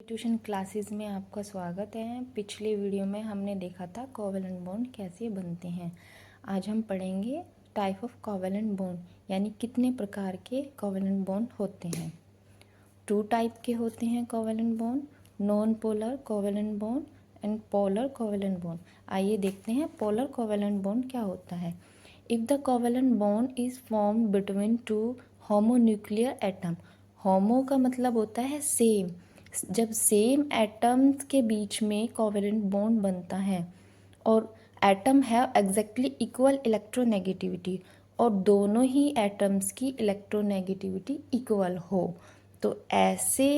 Tuition classes में आपका स्वागत है। पिछले वीडियो में हमने देखा था कोवेलेंट बॉन्ड कैसे बनते हैं। आज हम पढ़ेंगे टाइप ऑफ कोवेलेंट बॉन्ड, यानी कितने प्रकार के कोवेलेंट बॉन्ड होते हैं। 2 टाइप के होते हैं covalent bond, non polar covalent bond and polar covalent bond. आइए देखते हैं पोलर कोवेलेंट बॉन्ड क्या होता है। If the covalent bond is form between 2 homonuclear atom. Homo का मतलब होता है सेम। जब सेम एटम्स के बीच में कोवेलेंट बॉन्ड बनता है और atom have exactly equal electronegativity और दोनों ही एटम्स की इलेक्ट्रोनेगेटिविटी इक्वल हो, तो ऐसे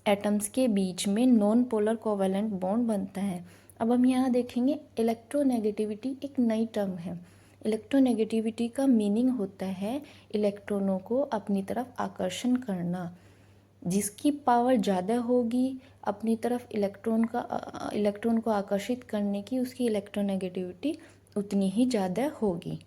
एटम्स के बीच में नॉन पोलर कोवेलेंट बॉन्ड बनता है। अब हम यहाँ देखेंगे इलेक्ट्रोनेगेटिविटी एक नई टर्म है। इलेक्ट्रोनेगेटिविटी का मीनिंग होता है इलेक्ट्रॉनों को अपनी तरफ आकर्षण करना। जिसकी पावर ज़्यादा होगी अपनी तरफ इलेक्ट्रॉन को आकर्षित करने की, उसकी इलेक्ट्रोनेगेटिविटी उतनी ही ज़्यादा होगी।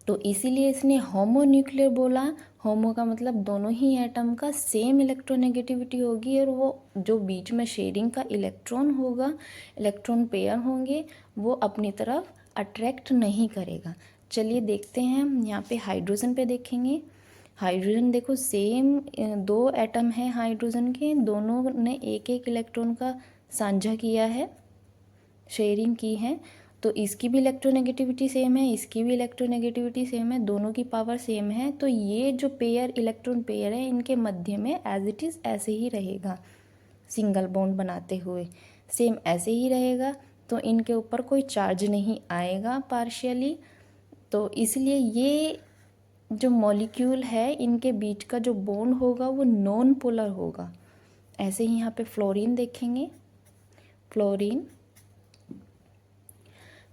तो इसीलिए इसने होमोन्यूक्लियर बोला। होमो का मतलब दोनों ही एटम का सेम इलेक्ट्रोनेगेटिविटी होगी और वो जो बीच में शेयरिंग का इलेक्ट्रॉन होगा, इलेक्ट्रॉन पेयर होंगे, वो अपनी तरफ अट्रैक्ट नहीं करेगा। चलिए देखते हैं, हम यहाँ पे हाइड्रोजन पे देखेंगे। हाइड्रोजन देखो सेम 2 एटम है हाइड्रोजन के, दोनों ने एक एक इलेक्ट्रॉन का साझा किया है, शेयरिंग की है। तो इसकी भी इलेक्ट्रोनेगेटिविटी सेम है, इसकी भी इलेक्ट्रोनेगेटिविटी सेम है, दोनों की पावर सेम है। तो ये जो पेयर इलेक्ट्रॉन पेयर है इनके मध्य में एज इट इज़ ऐसे ही रहेगा, सिंगल बॉन्ड बनाते हुए सेम ऐसे ही रहेगा। तो इनके ऊपर कोई चार्ज नहीं आएगा पार्शियली। तो इसलिए ये जो मॉलिक्यूल है इनके बीच का जो बॉन्ड होगा वो नॉन पोलर होगा। ऐसे ही यहाँ पे फ्लोरीन देखेंगे।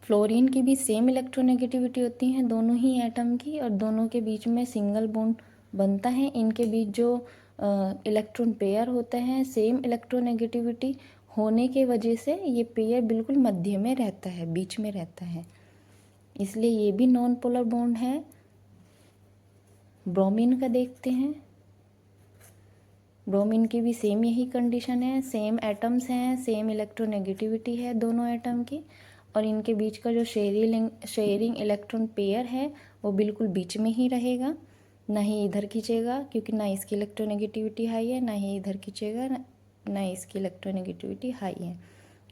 फ्लोरीन की भी सेम इलेक्ट्रोनेगेटिविटी होती है दोनों ही एटम की, और दोनों के बीच में सिंगल बॉन्ड बनता है। इनके बीच जो इलेक्ट्रॉन पेयर होता है सेम इलेक्ट्रोनेगेटिविटी होने के वजह से ये पेयर बिल्कुल मध्य में रहता है, बीच में रहता है, इसलिए ये भी नॉन पोलर बॉन्ड है। ब्रोमीन का देखते हैं। ब्रोमीन की भी सेम यही कंडीशन है, सेम एटम्स हैं, सेम इलेक्ट्रोनेगेटिविटी है दोनों एटम की, और इनके बीच का जो शेयरिंग इलेक्ट्रॉन पेयर है वो बिल्कुल बीच में ही रहेगा, ना ही इधर खींचेगा, क्योंकि ना इसकी इलेक्ट्रोनेगेटिविटी हाई है, ना ही इधर खींचेगा, ना इसकी इलेक्ट्रोनेगेटिविटी हाई है,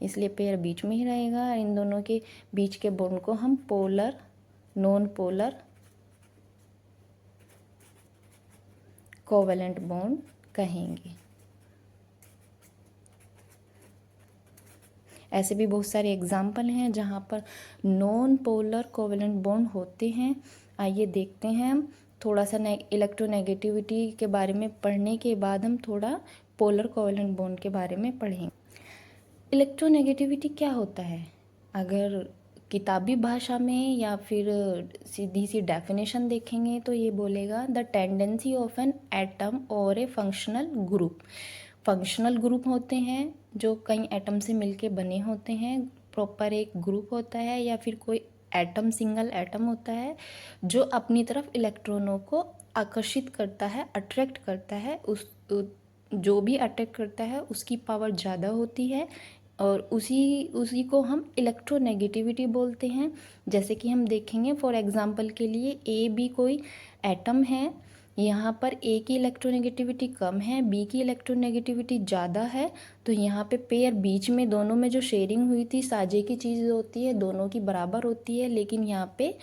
इसलिए पेयर बीच में ही रहेगा। इन दोनों के बीच के बॉन्ड को हम polar, non polar covalent bond कहेंगे। ऐसे भी बहुत सारे एग्जाम्पल हैं जहाँ पर नॉन पोलर कोवेलेंट बॉन्ड होते हैं। आइए देखते हैं हम थोड़ा सा इलेक्ट्रोनेगेटिविटी के बारे में पढ़ने के बाद हम थोड़ा पोलर कोवेलेंट बॉन्ड के बारे में पढ़ेंगे। इलेक्ट्रोनेगेटिविटी क्या होता है? अगर किताबी भाषा में या फिर सीधी सी डेफिनेशन देखेंगे तो ये बोलेगा the tendency of an atom और ए फंक्शनल ग्रुप। फंक्शनल ग्रुप होते हैं जो कई एटम से मिलके बने होते हैं, प्रॉपर एक ग्रुप होता है, या फिर कोई एटम सिंगल एटम होता है जो अपनी तरफ इलेक्ट्रॉनों को आकर्षित करता है, अट्रैक्ट करता है। जो भी अट्रैक्ट करता है उसकी पावर ज़्यादा होती है और उसी को हम इलेक्ट्रोनेगेटिविटी बोलते हैं। जैसे कि हम देखेंगे फॉर एग्जांपल के लिए ए बी कोई एटम है, यहाँ पर ए की इलेक्ट्रोनेगेटिविटी कम है, बी की इलेक्ट्रोनेगेटिविटी ज़्यादा है, तो यहाँ पे पेयर बीच में दोनों में जो शेयरिंग हुई थी, साझे की चीज़ होती है, दोनों की बराबर होती है, लेकिन यहाँ पे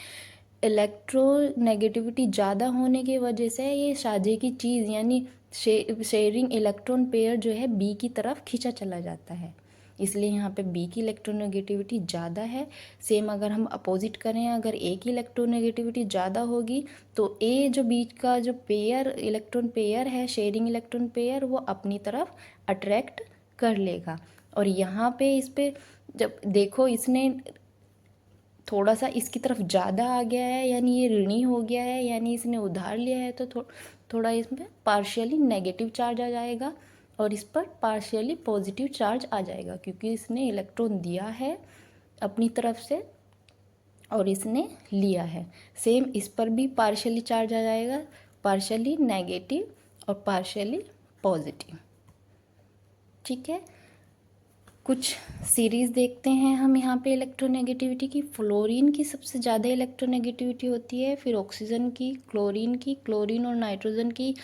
इलेक्ट्रोनेगेटिविटी ज़्यादा होने की वजह से ये साझे की चीज़ यानी शेयरिंग इलेक्ट्रॉन पेयर जो है बी की तरफ खींचा चला जाता है, इसलिए यहाँ पे बी की इलेक्ट्रोनेगेटिविटी ज़्यादा है। सेम अगर हम अपोजिट करें, अगर ए की इलेक्ट्रोनेगेटिविटी ज़्यादा होगी तो ए जो बीच का जो पेयर इलेक्ट्रॉन पेयर है, शेयरिंग इलेक्ट्रॉन पेयर, वो अपनी तरफ अट्रैक्ट कर लेगा। और यहाँ पे इस पे जब देखो इसने थोड़ा सा इसकी तरफ ज़्यादा आ गया है, यानी ये ऋणी हो गया है, यानी इसने उधार लिया है, तो थोड़ा इसमें पार्शियली नेगेटिव चार्ज आ जाएगा और इस पर पार्शियली पॉजिटिव चार्ज आ जाएगा, क्योंकि इसने इलेक्ट्रॉन दिया है अपनी तरफ से और इसने लिया है। सेम इस पर भी पार्शियली चार्ज आ जाएगा, पार्शियली नेगेटिव और पार्शियली पॉजिटिव। ठीक है, कुछ सीरीज़ देखते हैं हम यहाँ पे इलेक्ट्रोनेगेटिविटी की। फ्लोरीन की सबसे ज़्यादा इलेक्ट्रोनेगेटिविटी होती है, फिर ऑक्सीजन की, क्लोरीन और नाइट्रोजन की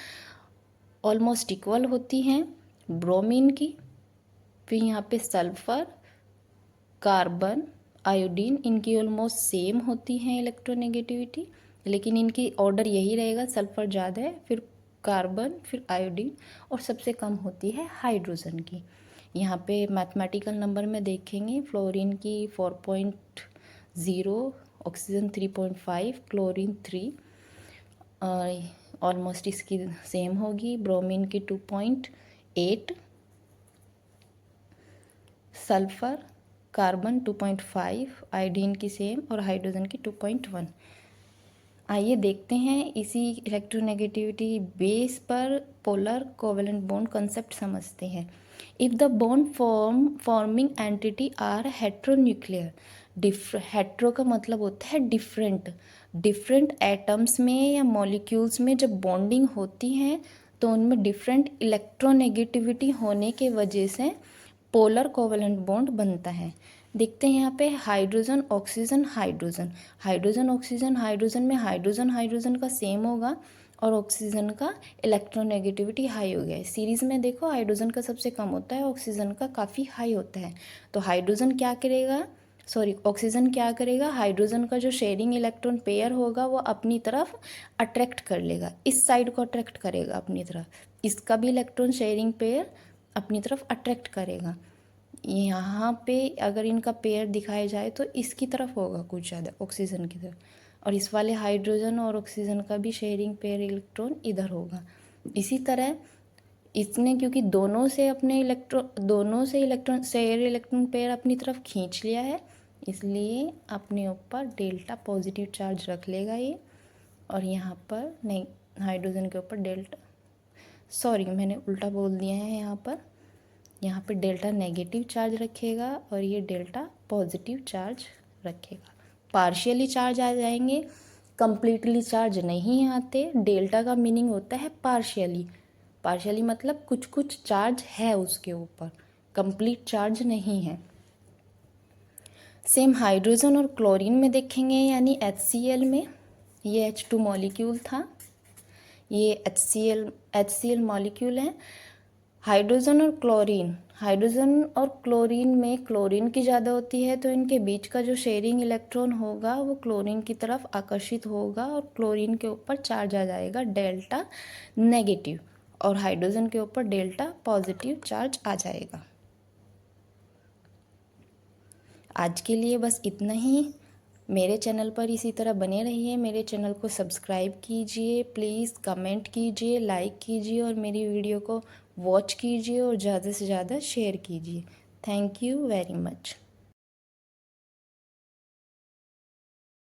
ऑलमोस्ट इक्वल होती हैं, ब्रोमीन की, फिर यहाँ पे सल्फ़र, कार्बन, आयोडीन, इनकी ऑलमोस्ट सेम होती हैं इलेक्ट्रोनेगेटिविटी, लेकिन इनकी ऑर्डर यही रहेगा, सल्फ़र ज़्यादा है, फिर कार्बन, फिर आयोडीन, और सबसे कम होती है हाइड्रोजन की। यहाँ पे मैथमेटिकल नंबर में देखेंगे, फ्लोरीन की 4.0, ऑक्सीजन 3.5, क्लोरीन 3, ऑलमोस्ट इसकी सेम होगी। ब्रोमीन की 2.8, सल्फ़र, कार्बन 2.5, आयोडीन की सेम, और हाइड्रोजन की 2.1। आइए देखते हैं इसी इलेक्ट्रोनेगेटिविटी बेस पर पोलर कोवेलेंट बॉन्ड कंसेप्ट समझते हैं। If the bond forming entity are heteronuclear, hetero का मतलब होता है डिफरेंट एटम्स में या मॉलिक्यूल्स में जब बॉन्डिंग होती है तो उनमें डिफरेंट इलेक्ट्रोनेगेटिविटी होने के वजह से पोलर कोवेलेंट बॉन्ड बनता है। देखते हैं यहाँ पे हाइड्रोजन ऑक्सीजन हाइड्रोजन में हाइड्रोजन का सेम होगा और ऑक्सीजन का इलेक्ट्रोनेगेटिविटी हाई हो गया है। सीरीज़ में देखो हाइड्रोजन का सबसे कम होता है, ऑक्सीजन का काफ़ी हाई होता है। तो ऑक्सीजन क्या करेगा, हाइड्रोजन का जो शेयरिंग इलेक्ट्रॉन पेयर होगा वो अपनी तरफ अट्रैक्ट कर लेगा, इस साइड को अट्रैक्ट करेगा अपनी तरफ, इसका भी इलेक्ट्रॉन शेयरिंग पेयर अपनी तरफ अट्रैक्ट करेगा। यहाँ पे अगर इनका पेयर दिखाया जाए तो इसकी तरफ होगा कुछ ज़्यादा, ऑक्सीजन की तरफ, और इस वाले हाइड्रोजन और ऑक्सीजन का भी शेयरिंग पेयर इलेक्ट्रॉन इधर होगा। इसी तरह इसने क्योंकि दोनों से इलेक्ट्रॉन शेयर इलेक्ट्रॉन पेयर अपनी तरफ खींच लिया है, इसलिए अपने ऊपर डेल्टा पॉजिटिव चार्ज रख लेगा ये, और यहाँ पर नहीं, हाइड्रोजन के ऊपर मैंने उल्टा बोल दिया है, यहाँ पर डेल्टा नेगेटिव चार्ज रखेगा और ये डेल्टा पॉजिटिव चार्ज रखेगा। पार्शियली चार्ज आ जाएंगे, कंप्लीटली चार्ज नहीं आते। डेल्टा का मीनिंग होता है पार्शियली मतलब कुछ चार्ज है उसके ऊपर, कंप्लीट चार्ज नहीं है। सेम हाइड्रोजन और क्लोरीन में देखेंगे, यानी HCl में ये H2 मॉलिक्यूल था, ये HCl मॉलिक्यूल है। हाइड्रोजन और क्लोरीन में क्लोरीन की ज़्यादा होती है, तो इनके बीच का जो शेयरिंग इलेक्ट्रॉन होगा वो क्लोरीन की तरफ आकर्षित होगा और क्लोरीन के ऊपर चार्ज आ जाएगा डेल्टा नेगेटिव, और हाइड्रोजन के ऊपर डेल्टा पॉजिटिव चार्ज आ जाएगा। आज के लिए बस इतना ही। मेरे चैनल पर इसी तरह बने रहिए, मेरे चैनल को सब्सक्राइब कीजिए, प्लीज़ कमेंट कीजिए, लाइक कीजिए और मेरी वीडियो को वॉच कीजिए और ज़्यादा से ज़्यादा शेयर कीजिए। Thank you very much.